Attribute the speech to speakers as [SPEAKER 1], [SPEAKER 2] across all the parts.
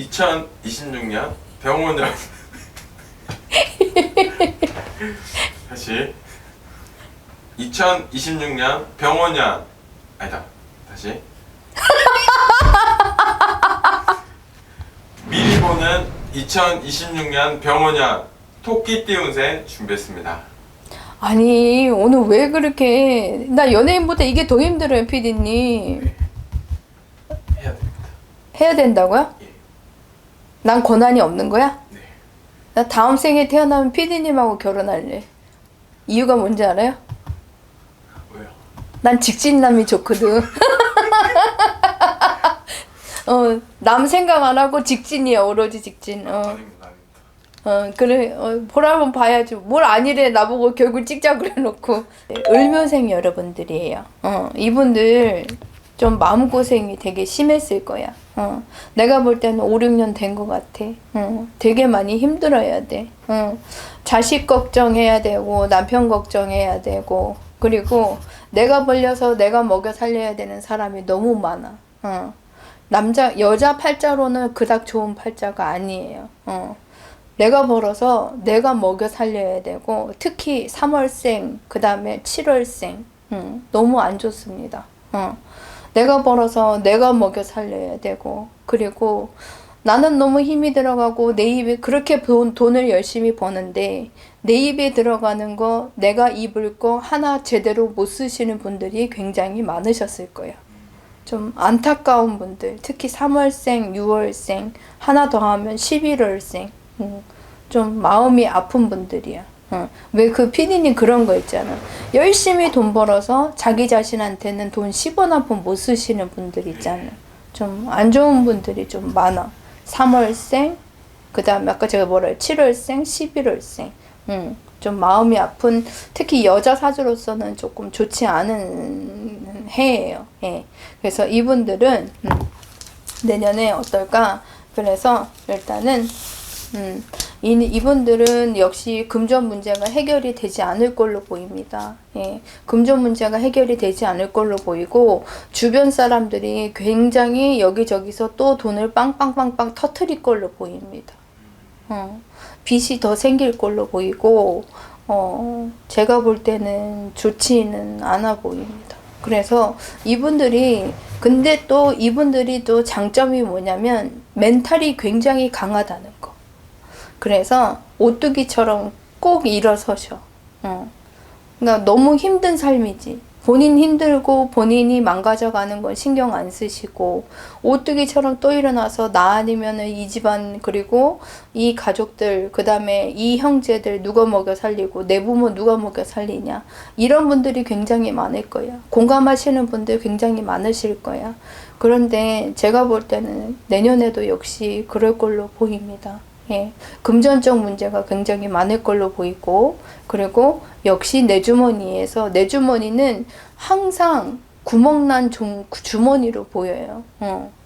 [SPEAKER 1] 2026년 병원년 다시 2026년 병원년 아니다 다시 미리 보는 2026년 병원년 토끼띠 운세 준비했습니다.
[SPEAKER 2] 아니 오늘 왜 그렇게 나 연예인보다 이게 더 힘들어요 피디님.
[SPEAKER 1] 네. 해야 됩니다.
[SPEAKER 2] 해야 된다고요?
[SPEAKER 1] 예.
[SPEAKER 2] 난 권한이 없는 거야?
[SPEAKER 1] 네.
[SPEAKER 2] 나 다음 생에 태어나면 피디님하고 결혼할래. 이유가 뭔지 알아요?
[SPEAKER 1] 왜요?
[SPEAKER 2] 난 직진남이 좋거든. 남 생각 안 하고 직진이야. 오로지 직진.
[SPEAKER 1] 아닙니다, 아닙니다.
[SPEAKER 2] 그래. 보라면 봐야지. 뭘 아니래. 나보고 결국 찍자 그래놓고. 을묘생 여러분들이에요. 이분들 좀 마음고생이 되게 심했을 거야. 내가 볼 때는 5, 6년 된 것 같아. 되게 많이 힘들어야 돼. 자식 걱정해야 되고 남편 걱정해야 되고 그리고 내가 벌려서 내가 먹여 살려야 되는 사람이 너무 많아. 여자 팔자로는 그닥 좋은 팔자가 아니에요. 내가 벌어서 내가 먹여 살려야 되고 특히 3월생 그 다음에 7월생 너무 안 좋습니다. 내가 벌어서 내가 먹여 살려야 되고 그리고 나는 너무 힘이 들어가고 내 입에 그렇게 돈을 열심히 버는데 내 입에 들어가는 거 내가 입을 거 하나 제대로 못 쓰시는 분들이 굉장히 많으셨을 거예요. 좀 안타까운 분들 특히 3월생 6월생 하나 더 하면 11월생 좀 마음이 아픈 분들이야. 왜 그 피디님 그런 거 있잖아. 열심히 돈 벌어서 자기 자신한테는 돈 10원 한 푼 못 쓰시는 분들 있잖아. 좀 안 좋은 분들이 좀 많아. 3월생, 그 다음에 아까 제가 뭐라 했지? 7월생, 11월생. 좀 마음이 아픈, 특히 여자 사주로서는 조금 좋지 않은 해예요. 예. 그래서 이분들은 내년에 어떨까? 그래서 일단은 이분들은 역시 금전 문제가 해결이 되지 않을 걸로 보입니다. 예, 금전 문제가 해결이 되지 않을 걸로 보이고 주변 사람들이 굉장히 여기저기서 또 돈을 빵빵빵빵 터트릴 걸로 보입니다. 빚이 더 생길 걸로 보이고 제가 볼 때는 좋지는 않아 보입니다. 그래서 근데 또 이분들이 또 장점이 뭐냐면 멘탈이 굉장히 강하다는 거. 그래서 오뚜기처럼 꼭 일어서셔. 그러니까 너무 힘든 삶이지. 본인 힘들고 본인이 망가져가는 건 신경 안 쓰시고 오뚜기처럼 또 일어나서 나 아니면은 이 집안 그리고 이 가족들 그 다음에 이 형제들 누가 먹여 살리고 내 부모 누가 먹여 살리냐 이런 분들이 굉장히 많을 거야. 공감하시는 분들 굉장히 많으실 거야. 그런데 제가 볼 때는 내년에도 역시 그럴 걸로 보입니다. 예, 금전적 문제가 굉장히 많을 걸로 보이고 그리고 역시 내 주머니는 항상 구멍난 주머니로 보여요.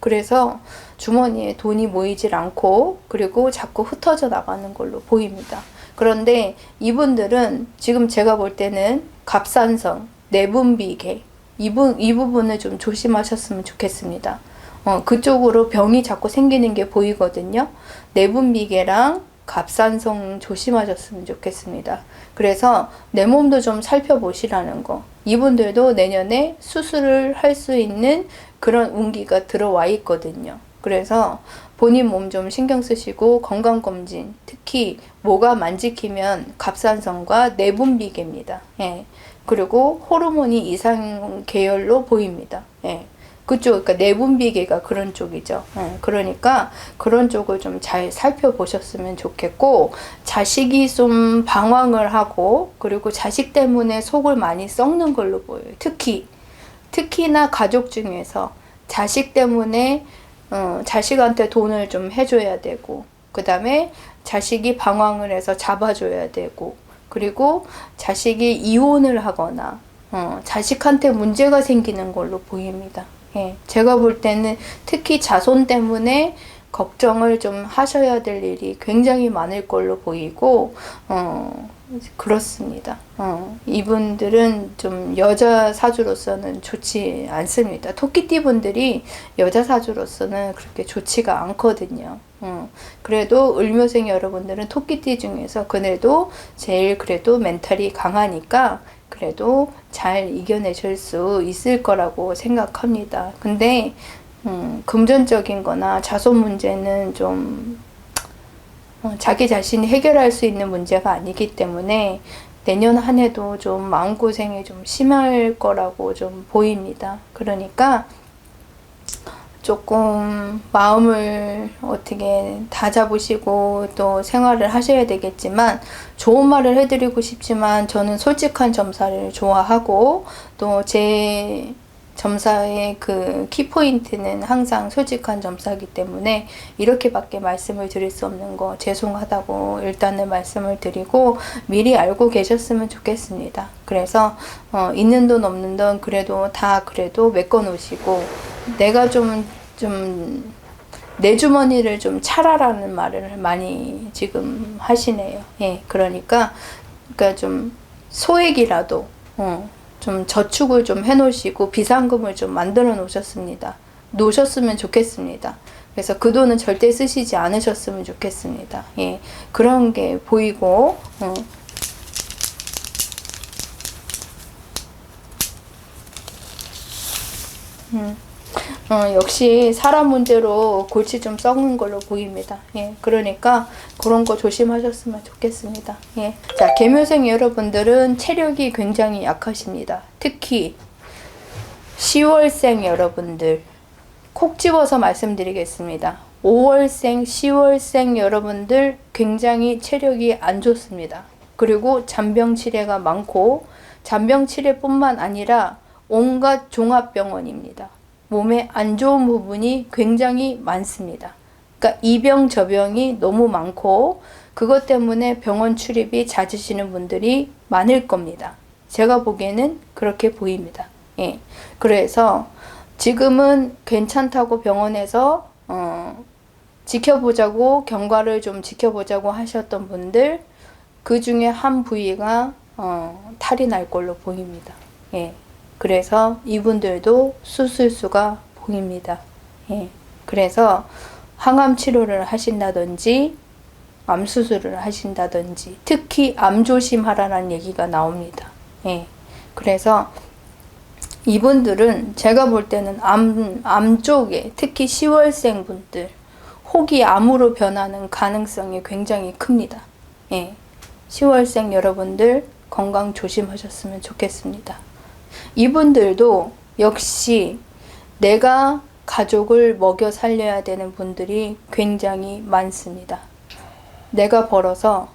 [SPEAKER 2] 그래서 주머니에 돈이 모이질 않고 그리고 자꾸 흩어져 나가는 걸로 보입니다. 그런데 이분들은 지금 제가 볼 때는 갑산성, 내분비계 이 부분을 좀 조심하셨으면 좋겠습니다. 그쪽으로 병이 자꾸 생기는 게 보이거든요. 내분비계랑 갑산성 조심하셨으면 좋겠습니다. 그래서 내 몸도 좀 살펴보시라는 거. 이분들도 내년에 수술을 할 수 있는 그런 운기가 들어와 있거든요. 그래서 본인 몸 좀 신경 쓰시고 건강검진, 특히 뭐가 만지키면 갑산성과 내분비계입니다. 예. 그리고 호르몬이 이상 계열로 보입니다. 예. 그쪽, 그러니까 내분비계가 그런 쪽이죠. 그러니까 그런 쪽을 좀 잘 살펴보셨으면 좋겠고, 자식이 좀 방황을 하고, 그리고 자식 때문에 속을 많이 썩는 걸로 보여요. 특히나 가족 중에서 자식 때문에, 자식한테 돈을 좀 해줘야 되고, 그 다음에 자식이 방황을 해서 잡아줘야 되고, 그리고 자식이 이혼을 하거나, 자식한테 문제가 생기는 걸로 보입니다. 예, 제가 볼 때는 특히 자손 때문에 걱정을 좀 하셔야 될 일이 굉장히 많을 걸로 보이고 그렇습니다. 이분들은 좀 여자 사주로서는 좋지 않습니다. 토끼띠 분들이 여자 사주로서는 그렇게 좋지가 않거든요. 그래도 을묘생 여러분들은 토끼띠 중에서 그래도 제일 그래도 멘탈이 강하니까 그래도 잘 이겨내실 수 있을 거라고 생각합니다. 근데 금전적인 거나 자손 문제는 좀 자기 자신이 해결할 수 있는 문제가 아니기 때문에 내년 한 해도 좀 마음고생이 좀 심할 거라고 좀 보입니다. 그러니까 조금 마음을 어떻게 다잡으시고 또 생활을 하셔야 되겠지만, 좋은 말을 해드리고 싶지만 저는 솔직한 점사를 좋아하고 또 제 점사의 그 키포인트는 항상 솔직한 점사이기 때문에 이렇게밖에 말씀을 드릴 수 없는 거 죄송하다고 일단은 말씀을 드리고 미리 알고 계셨으면 좋겠습니다. 그래서 있는 돈 없는 돈 그래도 다 그래도 메꿔 놓으시고, 내가 좀 내 주머니를 좀 차라라는 말을 많이 지금 하시네요. 예, 그러니까 좀 소액이라도 좀 저축을 좀 해놓으시고 비상금을 좀 만들어 놓으셨으면 좋겠습니다. 그래서 그 돈은 절대 쓰시지 않으셨으면 좋겠습니다. 예, 그런 게 보이고, 역시 사람 문제로 골치 좀 썩는 걸로 보입니다. 예, 그러니까 그런 거 조심하셨으면 좋겠습니다. 예. 자, 계묘생 여러분들은 체력이 굉장히 약하십니다. 특히 10월생 여러분들 콕 집어서 말씀드리겠습니다. 5월생, 10월생 여러분들 굉장히 체력이 안 좋습니다. 그리고 잔병치레가 많고, 잔병치레뿐만 아니라 온갖 종합병원입니다. 몸에 안 좋은 부분이 굉장히 많습니다. 그러니까 이병 저병이 너무 많고 그것 때문에 병원 출입이 잦으시는 분들이 많을 겁니다. 제가 보기에는 그렇게 보입니다. 예. 그래서 지금은 괜찮다고 병원에서 지켜보자고, 경과를 좀 지켜보자고 하셨던 분들, 그 중에 한 부위가 탈이 날 걸로 보입니다. 예. 그래서 이분들도 수술수가 보입니다. 예. 그래서 항암 치료를 하신다든지 암 수술을 하신다든지, 특히 암 조심하라는 얘기가 나옵니다. 예. 그래서 이분들은 제가 볼 때는 암 쪽에, 특히 10월생 분들 혹이 암으로 변하는 가능성이 굉장히 큽니다. 예. 10월생 여러분들 건강 조심하셨으면 좋겠습니다. 이분들도 역시 내가 가족을 먹여 살려야 되는 분들이 굉장히 많습니다. 내가 벌어서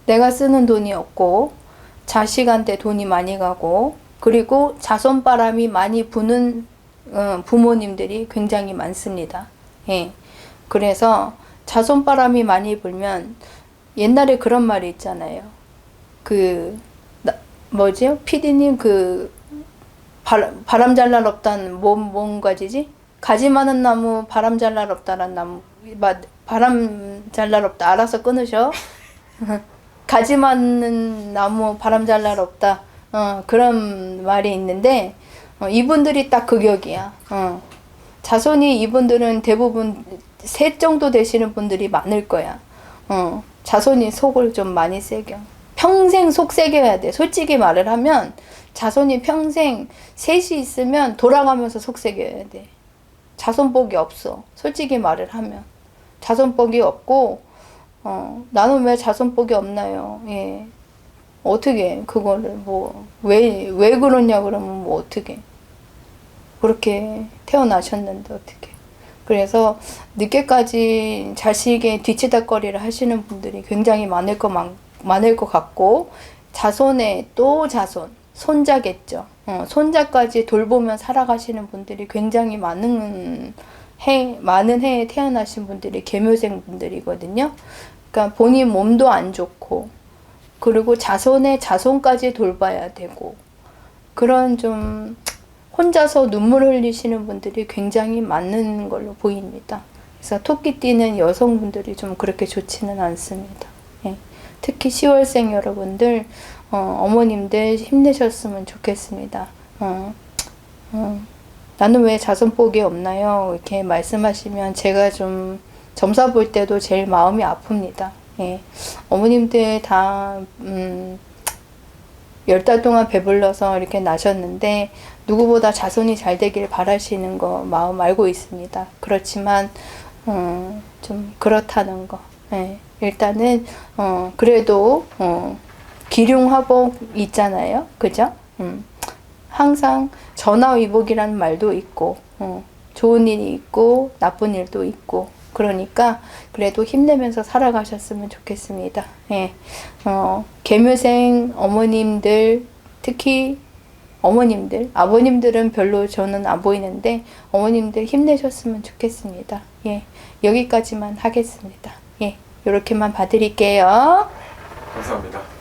[SPEAKER 2] 내가 쓰는 돈이 없고 자식한테 돈이 많이 가고, 그리고 자손바람이 많이 부는 부모님들이 굉장히 많습니다. 예. 그래서 자손바람이 많이 불면, 옛날에 그런 말이 있잖아요. 뭐지요? 피디님 바람 잘 날 없다는 뭔 가지지? 가지 많은 나무 바람 잘 날 없다는 나무, 바람 잘 날 없다. 알아서 끊으셔. 가지 많은 나무 바람 잘 날 없다. 그런 말이 있는데 이분들이 딱 그 격이야. 자손이, 이분들은 대부분 셋 정도 되시는 분들이 많을 거야. 자손이 속을 좀 많이 새겨. 평생 속 새겨야 돼. 솔직히 말을 하면 자손이 평생 셋이 있으면 돌아가면서 속 새겨야 돼. 자손복이 없어. 솔직히 말을 하면 자손복이 없고, 나는 왜 자손복이 없나요? 예. 어떻게 그거를 왜 그러냐 그러면 어떻게 그렇게 태어나셨는데 어떻게. 그래서 늦게까지 자식의 뒤치다꺼리를 하시는 분들이 굉장히 많을 것 같고, 자손에 또 자손, 손자겠죠. 손자까지 돌보며 살아가시는 분들이 굉장히 많은 해에 태어나신 분들이 계묘생 분들이거든요. 그러니까 본인 몸도 안 좋고, 그리고 자손의 자손까지 돌봐야 되고, 그런 좀 혼자서 눈물 흘리시는 분들이 굉장히 많은 걸로 보입니다. 그래서 토끼띠는 여성분들이 좀 그렇게 좋지는 않습니다. 예. 특히 10월생 여러분들, 어머님들 힘내셨으면 좋겠습니다. 나는 왜 자손복이 없나요? 이렇게 말씀하시면 제가 좀 점사 볼 때도 제일 마음이 아픕니다. 예. 어머님들 다 10달 동안 배불러서 이렇게 나셨는데 누구보다 자손이 잘 되길 바라시는 거 마음 알고 있습니다. 그렇지만 좀 그렇다는 거. 예. 일단은 그래도 기륭화복 있잖아요. 그죠? 항상 전화위복이라는 말도 있고 좋은 일이 있고 나쁜 일도 있고 그러니까 그래도 힘내면서 살아가셨으면 좋겠습니다. 예. 계묘생 어머님들, 특히 어머님들, 아버님들은 별로 저는 안 보이는데 어머님들 힘내셨으면 좋겠습니다. 예. 여기까지만 하겠습니다. 예. 요렇게만 봐드릴게요.
[SPEAKER 1] 감사합니다.